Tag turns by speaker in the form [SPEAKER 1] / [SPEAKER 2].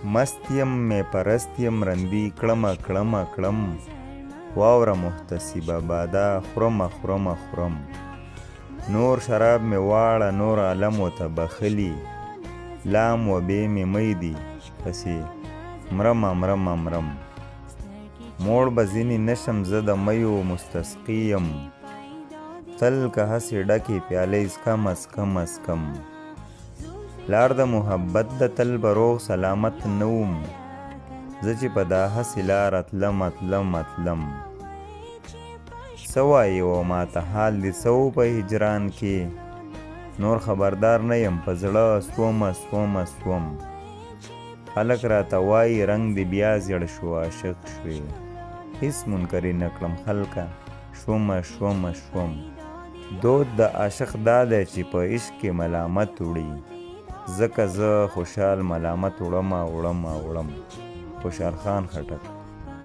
[SPEAKER 1] مست یم می پرست یم رندي کړمه کړمه کړم واوره محتسبه بادا خورمه خورمه خورم نور شراب می واړه نور عالمو ته بخلي لام و بې مې می دي پسې مرمه مرمه مرم موړ به ځینې نشم زه د میو مستسقي یم تل که هسې ډکې پیالۍ څکم اسکم اسکم لار د محبت د تل به روغ سلامت نه وم زه چې په دا هسې لاره تلم اتلم اتلم څه وایې و ماته حال دې څه و په هجران کې نور خبردار نه یم په زړه سومه سومه سوم خلک راته وایي رنګ دې بیا زیړ شو عاشق شوې هیڅ منکرې نه کړم خلکه شومه شومه شوم دود د عاشق دا دی چې په عشق کې ملامت وړي ځکه زه خوشحال ملامت وړمه وړمه وړم خوشحال خان خټک